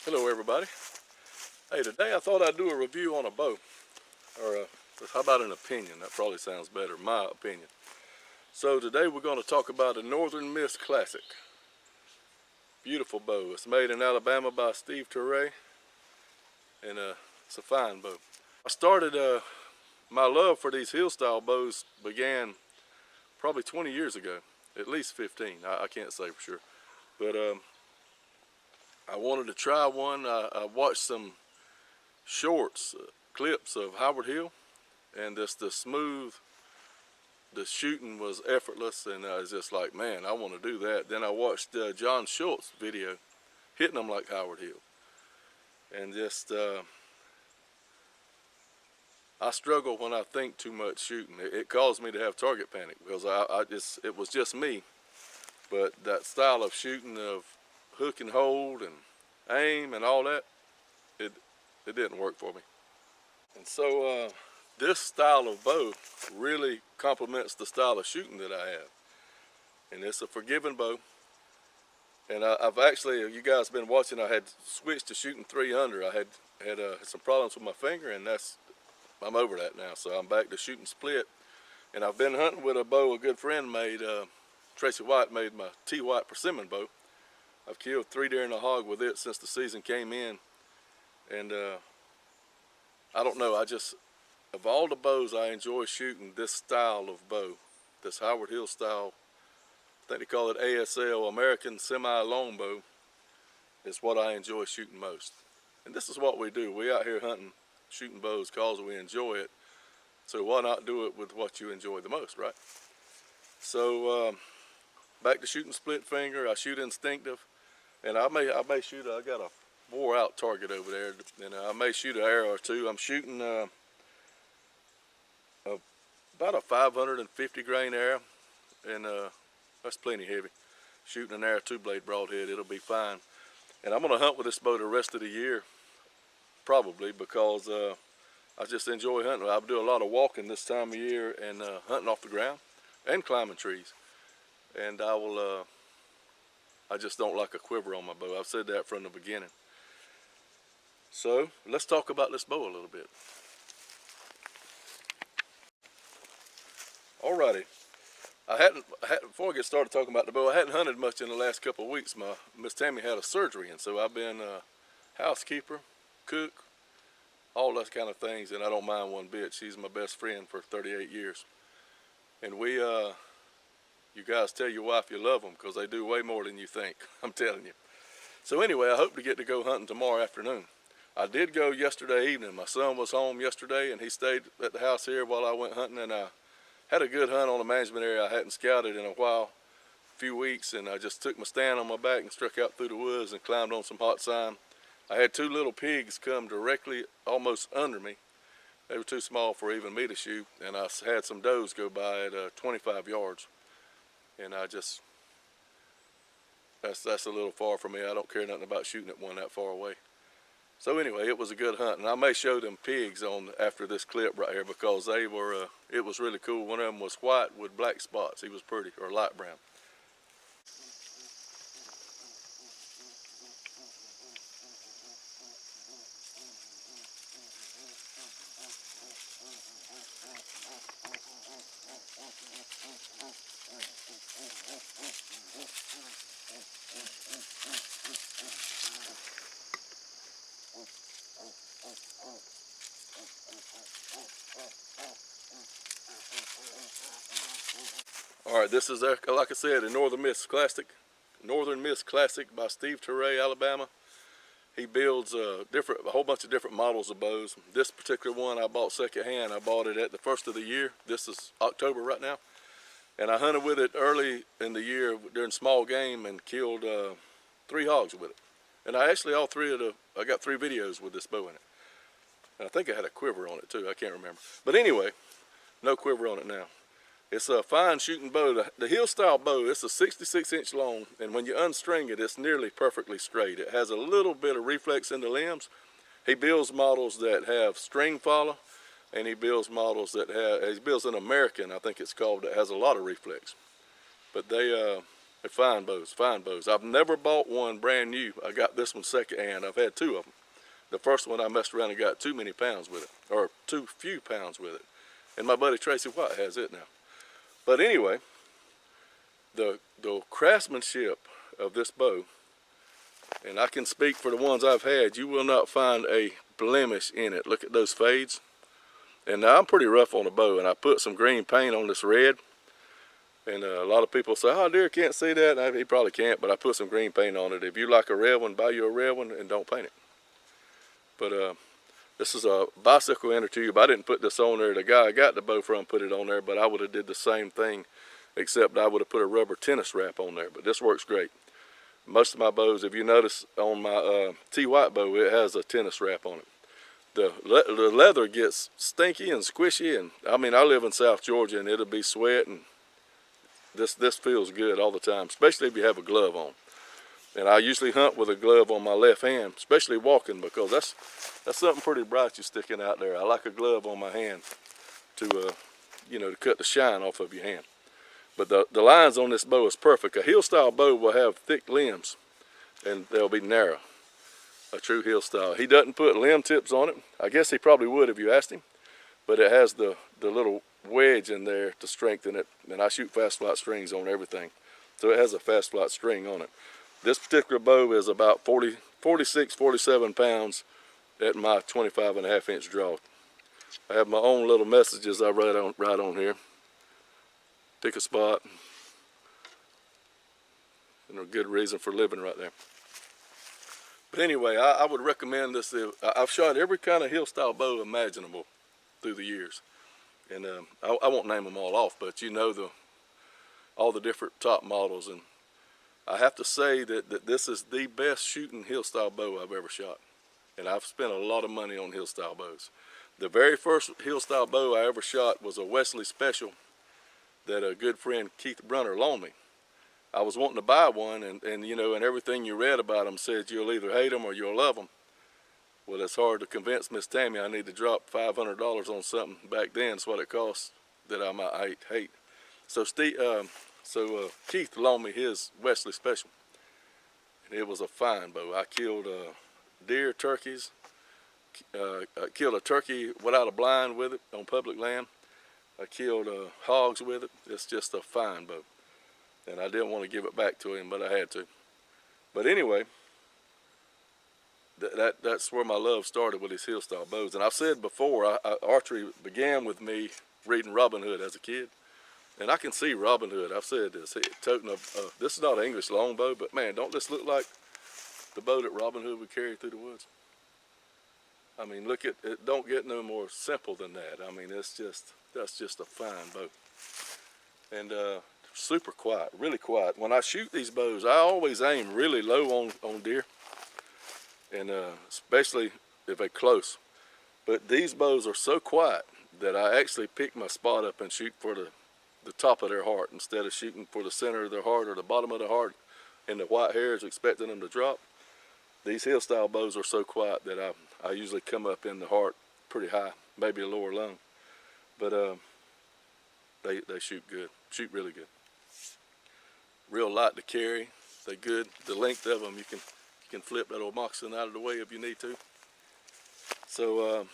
Hello everybody. Hey, today I thought I'd do a review on a bow, or how about an opinion? That probably sounds better, my opinion. So today we're going to talk about a Northern Miss Classic. Beautiful bow. It's made in Alabama by Steve Turre, and it's a fine bow. I started, my love for these hill style bows began probably 20 years ago, at least 15, I can't say for sure. But I wanted to try one. I watched some shorts, clips of Howard Hill, and just the shooting was effortless, and I was just like, man, I want to do that. Then I watched John Schultz video hitting them like Howard Hill, and just I struggle when I think too much shooting. It caused me to have target panic because it was just me. But that style of shooting, of hook and hold and aim and all that, it didn't work for me. And so this style of bow really complements the style of shooting that I have. And it's a forgiving bow. And I've actually, you guys been watching, I had switched to shooting 300. I had some problems with my finger, and I'm over that now. So I'm back to shooting split. And I've been hunting with a bow a good friend made, Tracy White made my T. White persimmon bow. I've killed 3 deer and a hog with it since the season came in. And I don't know, of all the bows I enjoy shooting, this style of bow, this Howard Hill style, I think they call it ASL, American Semi-Long Bow, is what I enjoy shooting most. And this is what we do. We out here hunting, shooting bows because we enjoy it. So why not do it with what you enjoy the most, right? So back to shooting split finger. I shoot instinctive, and I may shoot. I got a wore out target over there, and I may shoot an arrow or two. I'm shooting about a 550 grain arrow, and that's plenty heavy. Shooting an arrow 2-blade broadhead, it'll be fine. And I'm gonna hunt with this bow the rest of the year, probably, because I just enjoy hunting. I do a lot of walking this time of year and hunting off the ground and climbing trees. And I just don't like a quiver on my bow. I've said that from the beginning. So let's talk about this bow a little bit. Alrighty, before I get started talking about the bow, I hadn't hunted much in the last couple of weeks. My Miss Tammy had a surgery, and so I've been housekeeper, cook, all those kind of things, and I don't mind one bit. She's my best friend for 38 years. And you guys tell your wife you love them, because they do way more than you think, I'm telling you. So anyway, I hope to get to go hunting tomorrow afternoon. I did go yesterday evening. My son was home yesterday, and he stayed at the house here while I went hunting, and I had a good hunt on a management area I hadn't scouted in a while, a few weeks, and I just took my stand on my back and struck out through the woods and climbed on some hot sign. I had 2 little pigs come directly almost under me. They were too small for even me to shoot, and I had some does go by at 25 yards. And that's a little far for me. I don't care nothing about shooting at one that far away. So anyway, it was a good hunt, and I may show them pigs on after this clip right here, because they were, it was really cool. One of them was white with black spots. He was pretty, or light brown. All right, this is, like I said, a Northern Miss Classic by Steve Turre, Alabama. He builds a whole bunch of different models of bows. This particular one I bought secondhand. I bought it at the first of the year. This is October right now. And I hunted with it early in the year during small game and killed 3 hogs with it. And I actually, I got 3 videos with this bow in it. And I think I had a quiver on it too, I can't remember. But anyway, no quiver on it now. It's a fine shooting bow. The hill style bow, it's a 66-inch long, and when you unstring it, it's nearly perfectly straight. It has a little bit of reflex in the limbs. He builds models that have string follow, and he builds models he builds an American, I think it's called, that has a lot of reflex. But They're fine bows, fine bows. I've never bought one brand new. I got this one second hand. I've had two of them. The first one I messed around and got too many pounds with it, or too few pounds with it. And my buddy Tracy White has it now. But anyway, the craftsmanship of this bow, and I can speak for the ones I've had, you will not find a blemish in it. Look at those fades. And now I'm pretty rough on the bow, and I put some green paint on this red. And a lot of people say, oh, dear, can't see that. And he probably can't, but I put some green paint on it. If you like a red one, buy you a red one and don't paint it. But this is a bicycle inner tube. I didn't put this on there. The guy I got the bow from put it on there, but I would have did the same thing, except I would have put a rubber tennis wrap on there. But this works great. Most of my bows, if you notice on my T White bow, it has a tennis wrap on it. The leather gets stinky and squishy, and I mean, I live in South Georgia, and it'll be sweat, and this feels good all the time, especially if you have a glove on. And I usually hunt with a glove on my left hand, especially walking, because that's something pretty bright you're sticking out there. I like a glove on my hand to, you know, to cut the shine off of your hand. But the lines on this bow is perfect. A hill style bow will have thick limbs, and they'll be narrow. A true hill style. He doesn't put limb tips on it. I guess he probably would if you asked him, but it has the little wedge in there to strengthen it, and I shoot fast flight strings on everything, so it has a fast flight string on it. This particular bow is about 46, 47 pounds at my 25.5-inch draw. I have my own little messages I write on here. Pick a spot, and a good reason for living right there. But anyway, I would recommend this. I've shot every kind of hill style bow imaginable through the years. And I won't name them all off, but you know all the different top models. And I have to say that this is the best shooting hill style bow I've ever shot. And I've spent a lot of money on hill style bows. The very first hill style bow I ever shot was a Wesley Special that a good friend Keith Brunner loaned me. I was wanting to buy one, and you know, and everything you read about them said you'll either hate them or you'll love them. Well, it's hard to convince Miss Tammy I need to drop $500 on something back then. It's what it costs that I might hate. So Keith loaned me his Wesley Special, and it was a fine bow. I killed deer, turkeys. I killed a turkey without a blind with it on public land. I killed hogs with it. It's just a fine bow, and I didn't want to give it back to him, but I had to. But anyway, that's where my love started with these hill style bows. And I've said before, archery began with me reading Robin Hood as a kid, and I can see Robin Hood. I've said this. This is not an English longbow, but man, don't this look like the bow that Robin Hood would carry through the woods? I mean, look at it. Don't get no more simple than that. I mean, that's just a fine bow, and super quiet, really quiet. When I shoot these bows, I always aim really low on deer, and especially if they're close. But these bows are so quiet that I actually pick my spot up and shoot for the top of their heart instead of shooting for the center of their heart or the bottom of the heart and the white hairs expecting them to drop. These hill style bows are so quiet that I usually come up in the heart pretty high, maybe a lower lung. But they shoot good, shoot really good. Real light to carry, they good. The length of them, you can flip that old moccasin out of the way if you need to. So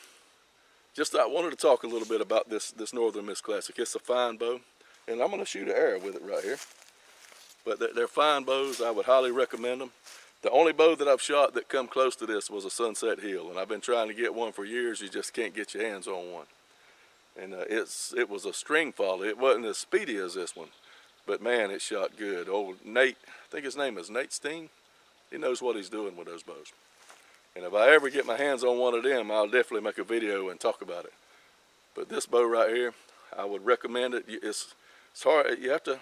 I wanted to talk a little bit about this Northern Miss Classic. It's a fine bow, and I'm going to shoot an arrow with it right here. But they're fine bows. I would highly recommend them. The only bow that I've shot that come close to this was a Sunset Hill, and I've been trying to get one for years. You just can't get your hands on one. And it was a string follower. It wasn't as speedy as this one, but man, it shot good. Old Nate, I think his name is Nate Steen. He knows what he's doing with those bows. And if I ever get my hands on one of them, I'll definitely make a video and talk about it. But this bow right here, I would recommend it. It's hard. You have to.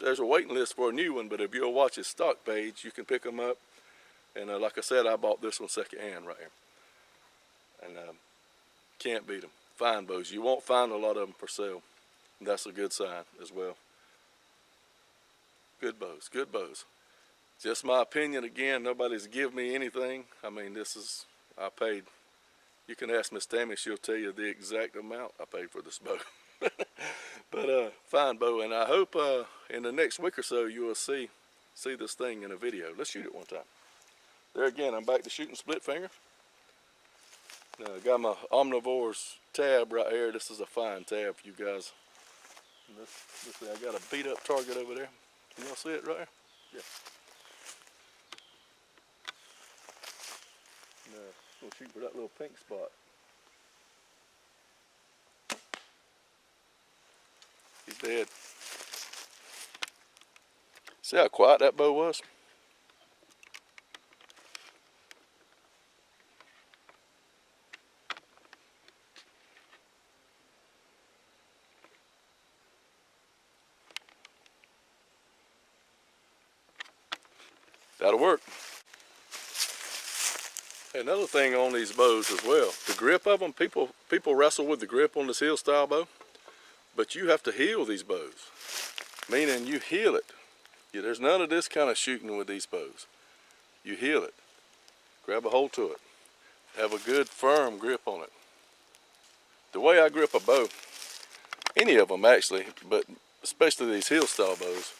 There's a waiting list for a new one, but if you'll watch his stock page, you can pick them up. And like I said, I bought this one second hand right here. And can't beat them. Fine bows. You won't find a lot of them for sale. And that's a good sign as well. Good bows, good bows. Just my opinion again. Nobody's give me anything. I mean, I paid. You can ask Miss Tammy, she'll tell you the exact amount I paid for this bow. But fine bow, and I hope in the next week or so you will see see this thing in a video. Let's shoot it one time. There again, I'm back to shooting split finger. Now, I got my Omnivore's tab right here. This is a fine tab for you guys. Let's see, I got a beat up target over there. Can y'all see it right there? Yeah. Now, we'll shoot for that little pink spot. He's dead. See how quiet that bow was? That'll work. Another thing on these bows as well, the grip of them, people wrestle with the grip on this heel style bow, but you have to heel these bows, meaning you heel it. There's none of this kind of shooting with these bows. You heel it, grab a hold to it, have a good firm grip on it. The way I grip a bow, any of them actually, but especially these heel style bows,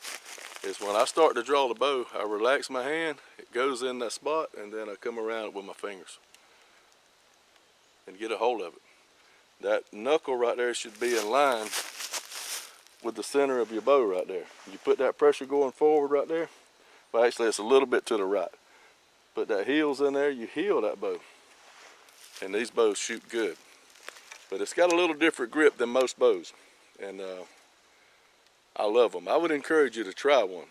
is when I start to draw the bow, I relax my hand, it goes in that spot, and then I come around it with my fingers and get a hold of it. That knuckle right there should be in line with the center of your bow right there. You put that pressure going forward right there, well actually it's a little bit to the right. Put that heel's in there, you heel that bow, and these bows shoot good. But it's got a little different grip than most bows, and I love them. I would encourage you to try one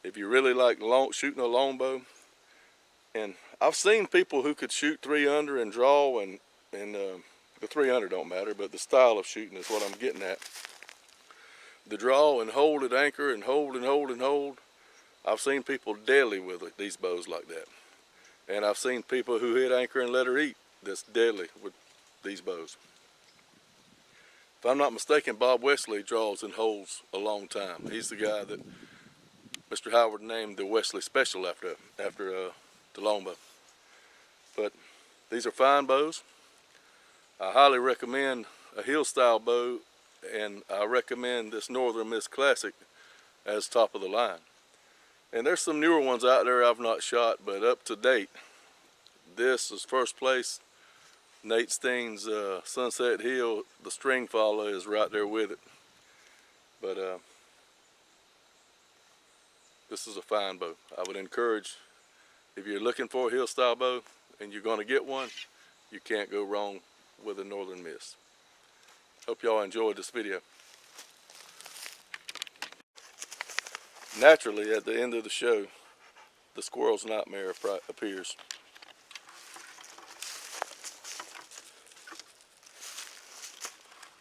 if you really like shooting a longbow. And I've seen people who could shoot 3 under and draw, and the 3 under don't matter, but the style of shooting is what I'm getting at. The draw and hold at anchor and hold and hold and hold. I've seen people deadly with these bows like that. And I've seen people who hit anchor and let her eat that's deadly with these bows. If I'm not mistaken, Bob Wesley draws and holds a long time. He's the guy that Mr. Howard named the Wesley Special after the longbow. But these are fine bows. I highly recommend a heel style bow, and I recommend this Northern Miss Classic as top of the line. And there's some newer ones out there I've not shot, but up to date, this is first place. Nate Steen's Sunset Hill, the string follow is right there with it. But this is a fine bow. I would encourage, if you're looking for a heel style bow and you're going to get one, you can't go wrong with a Northern Miss. Hope y'all enjoyed this video. Naturally, at the end of the show, the squirrel's nightmare appears.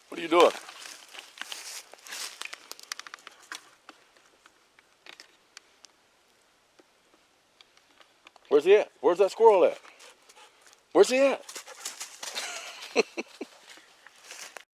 What are you doing? Where's he at? Where's that squirrel at? Where's he at?